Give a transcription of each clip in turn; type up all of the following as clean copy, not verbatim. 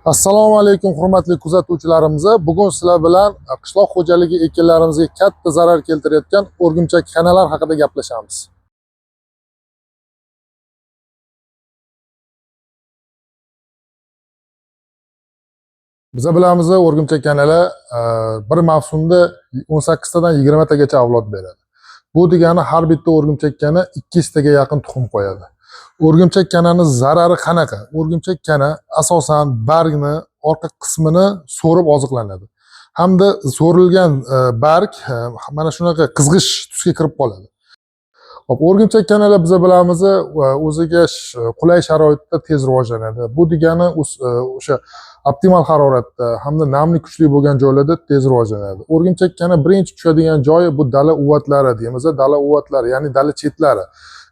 Assalomu alaykum hurmatli kuzatuvchilarimiz. Bugun sizlar bilan qishloq xo'jaligi ekinlarimizga katta zarar keltirayotgan o'rgimchak kanalar haqida gaplashamiz. Biz bilamiz, o'rgimchak kanali bir mavsumda 18 tadan 20 tagacha avlod beradi. Bu degani har bitta o'rgimchak kana 200 taga yaqin tuxum qo'yadi. O'rgimchak kananing zarari qanaqa? O'rgimchak kana asosan bargni orqa qismini so'rib oziqlanadi. Hamda so'rilgan barg mana shunaqa qizg'ish tusga kirib qoladi. Hop, o'rgimchak kanali biz bilamiz, o'ziga qulay sharoitda tez rivojlanadi. Bu degani o'sha optimal haroratda hamda namlik kuchli bo'lgan joylarda tez rivojlanadi. O'rgimchak kana birinchi tushadigan joyi bu dala uvatlari deymiz, dala uvatlari, ya'ni dala chetlari.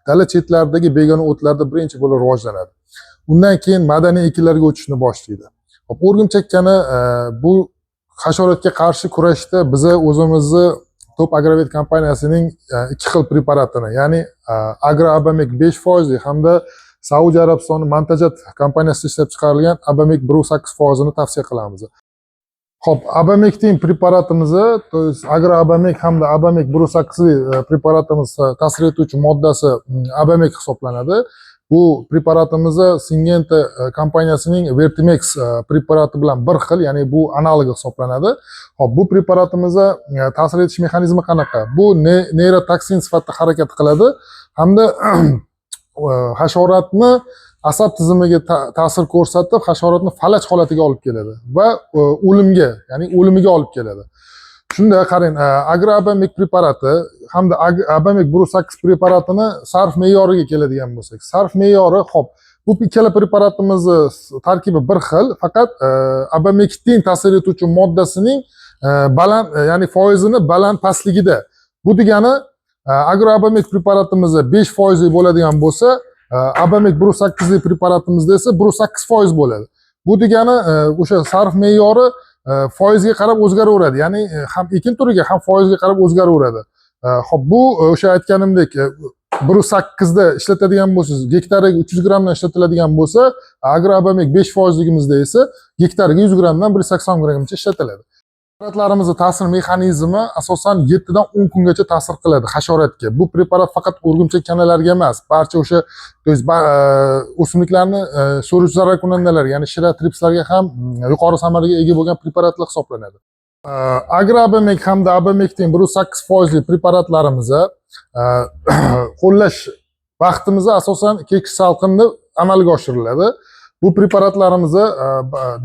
Dala chetlaridagi begona o'tlarda birinchi bo'lib rivojlanadi. Undan keyin madaniy ekinlarga o'tishni boshlaydi. Hop, o'rgimchak kana bu hasharotga qarshi kurashda biz o'zimizni Top Agrovet kompaniyasining ikki xil preparatini, ya'ni Agroabamek 5% hamda Saudiya Arabistoni Montajat kompaniyasida ishlab chiqarilgan Abamek 1.8% ni tavsiya qilamiz. Xo'p, Abamekning preparatimiz, to есть Agroabamek hamda Abamek 1.8 preparatimiz ta'sir etuvchi moddasi Abamek hisoblanadi. Bu preparatimiz Syngenta kompaniyasining Vertimex preparati bilan bir xil, ya'ni bu analog hisoblanadi. Hop, bu preparatimiz ta'sir etish mexanizmi qanaqa? Bu neyrotoksin sifatida harakat qiladi hamda hasharotni asab tizimiga ta'sir ko'rsatib, hasharotni falaj holatiga olib keladi va o'limga, ya'ni o'limiga olib keladi. Shunda qarang, Agroabamek preparati hamda Abamek 1.8 preparatini sarf me'yoriga keladigan bo'lsak, sarf me'yori, xo'p, bu ikkala preparatimiz tarkibi bir xil, faqat Abamekning ta'sir etuvchi moddasining baland, ya'ni foizini baland pastligida. Bu degani Agroabamek preparatimiz 5% bo'ladigan bo'lsa, Abamek 1.8 preparatimizda esa 1.8% bo'ladi. Bu degani o'sha sarf me'yori foizga qarab o'zgaraveradi, ya'ni ham ekin turiga ham foizga qarab o'zgaraveradi. Xo'p, bu o'sha aytganimdek 1.8 da ishlatadigan bo'lsangiz, gektariga 300 grammdan ishlatiladigan bo'lsa, Agroabamek 5% ligimizda esa gektariga 100 grammdan 180 grammgacha ishlatiladi. Preparatlarimizni ta'sir mexanizmi asosan 7 dan 10 kungacha ta'sir qiladi hasharotga. Bu preparat faqat o'rgimchak kanalarga emas, barcha o'sha o'simliklarni so'ruvchi zararkunandalar, ya'ni shira, tripslarga ham yuqori samaraga ega bo'lgan preparatlar hisoblanadi. Agroabamek hamda Abamekning 1.8% preparatlarimiz qo'llash vaqtimiz asosan kechki salqinda amalga oshiriladi. Bu preparatlarimiz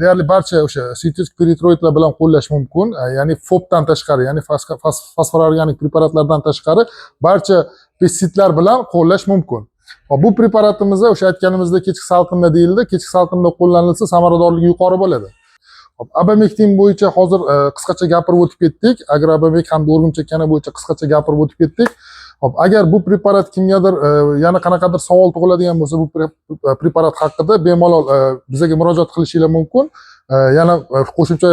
deyarli barcha o'sha sintetik peritroidlar bilan qo'llash mumkin. Ya'ni FOBdan tashqari, ya'ni fosfor organik preparatlardan tashqari barcha pestitsidlar bilan qo'llash mumkin. Bu preparatimiz o'sha aytganimizdek kechki salqinda deyildi. Kechki salqinda qo'llanilsa samaradorligi yuqori bo'ladi. Abamekning bo'yicha hozir qisqacha gapirib o'tib ketdik. Agroabamek hamda o'rgimchak kana bo'yicha qisqacha gapirib o'tib ketdik. Hop, agar bu preparat kimgadir yana qanaqadir savol tug'iladigan bo'lsa, bu preparat haqida bemalol bizga murojaat qilishingiz mumkin. Yana qo'shimcha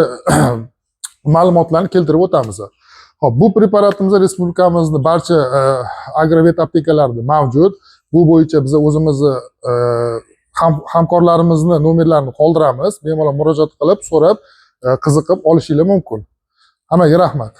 ma'lumotlarni keltirib o'tamiz. Hop, bu preparatimiz respublikamizning barcha agrovet aptekalarida mavjud. Bu bo'yicha biz o'zimizni hamkorlarimizni nomerlarini qoldiramiz. Bemalol murojaat qilib, so'rab, qiziqib olishingiz mumkin. Hammaga rahmat.